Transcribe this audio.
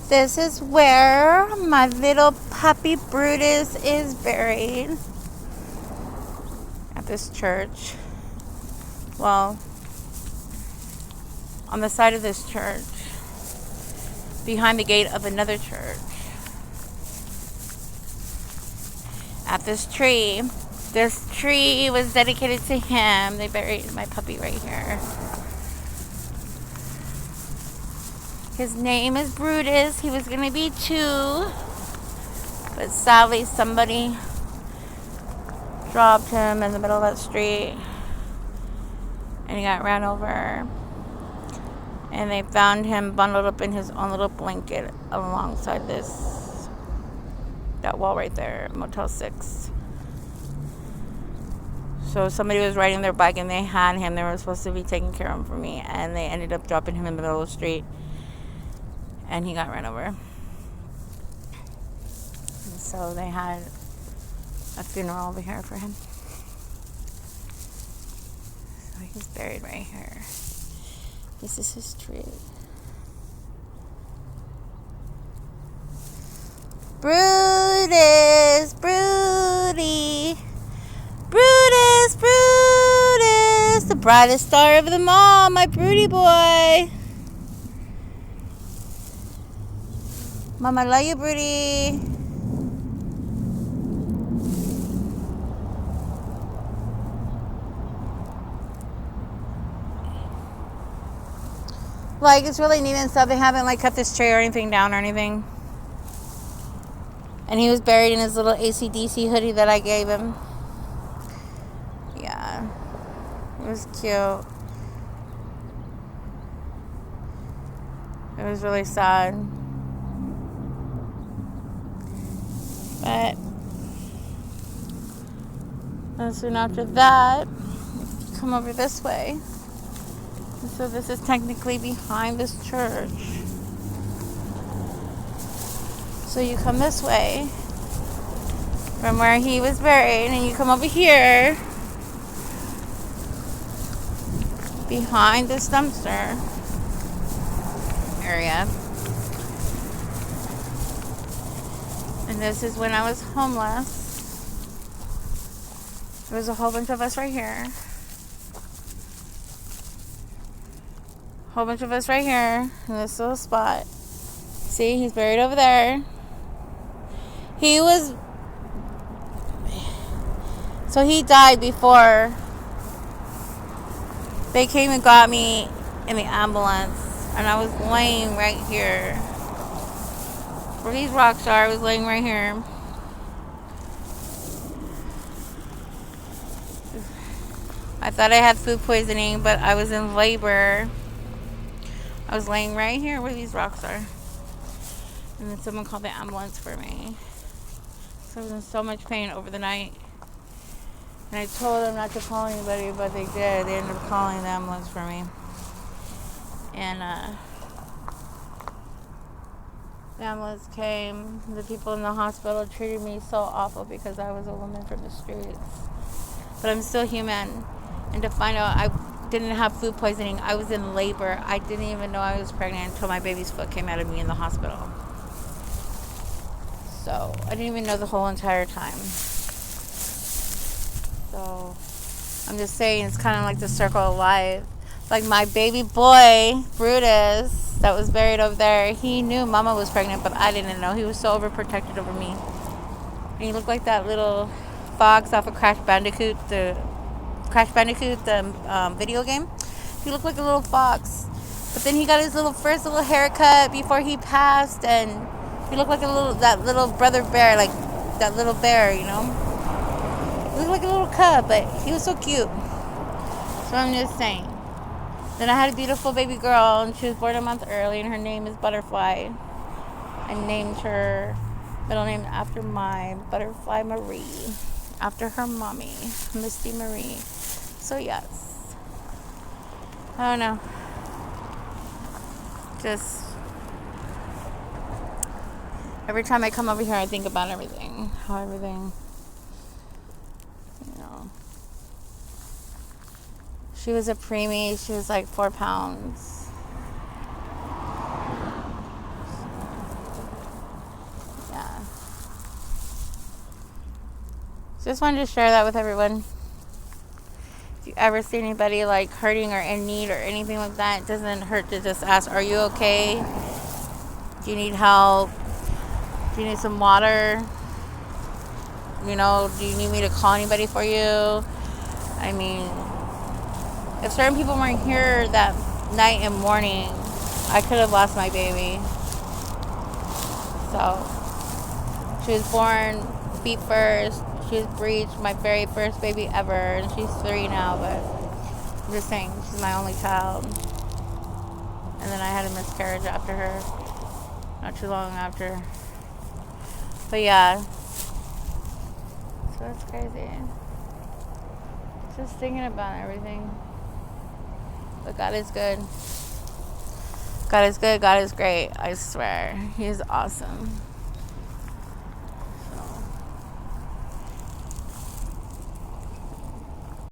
This is where my little puppy Brutus is buried. At this church. Well, on the side of this church. Behind the gate of another church. At this tree. This tree was dedicated to him. They buried my puppy right here. His name is Brutus. He was going to be 2. But sadly, somebody dropped him in the middle of that street. And he got ran over. And they found him bundled up in his own little blanket alongside that wall right there, Motel 6. So somebody was riding their bike and they had him. They were supposed to be taking care of him for me. And they ended up dropping him in the middle of the street. And he got run over. And so they had a funeral over here for him. So he's buried right here. This is his tree. Brutus, Bruty. Brutus, Brutus. The brightest star of them all, my Bruty boy. Mama, love you, Bruty. Like, it's really neat and stuff. They haven't, like, cut this tree or anything down or anything. And he was buried in his little AC/DC hoodie that I gave him. Yeah. It was cute. It was really sad. But and soon after that, come over this way. And so this is technically behind this church. So you come this way from where he was buried, and you come over here behind this dumpster area. And this is when I was homeless. There was a whole bunch of us right here. Whole bunch of us right here in this little spot. See, he's buried over there. So he died before they came and got me in the ambulance. And I was laying right here. Where these rocks are, I was laying right here. I thought I had food poisoning, but I was in labor. I was laying right here where these rocks are. And then someone called the ambulance for me. So I was in so much pain over the night. And I told them not to call anybody, but they did. They ended up calling the ambulance for me. And the ambulance came. The people in the hospital treated me so awful because I was a woman from the streets. But I'm still human. And to find out I didn't have food poisoning, I was in labor. I didn't even know I was pregnant until my baby's foot came out of me in the hospital. So I didn't even know the whole entire time. So I'm just saying, it's kind of like the circle of life. Like my baby boy, Brutus, that was buried over there, he knew Mama was pregnant, but I didn't know. He was so overprotected over me. And he looked like that little fox off of Crash Bandicoot, the video game. He looked like a little fox. But then he got his first little haircut before he passed, and he looked like that little brother bear, like that little bear, you know. He looked like a little cub, but he was so cute. So I'm just saying. Then I had a beautiful baby girl, and she was born a month early, and her name is Butterfly. I named her middle name after my Butterfly Marie, after her mommy, Misty Marie. So yes, I don't know, just every time I come over here I think about everything, how everything, you know. She was a preemie. She was like 4 pounds. Just wanted to share that with everyone. If you ever see anybody like hurting or in need or anything like that, it doesn't hurt to just ask, are you okay? Do you need help? Do you need some water? You know, do you need me to call anybody for you? I mean, if certain people weren't here that night and morning, I could have lost my baby. So, she was born feet first. She was breached, my very first baby ever. And she's 3 now, but I'm just saying, she's my only child. And then I had a miscarriage after her. Not too long after. But yeah. So that's crazy. Just thinking about everything. But God is good. God is good. God is great. I swear. He is awesome.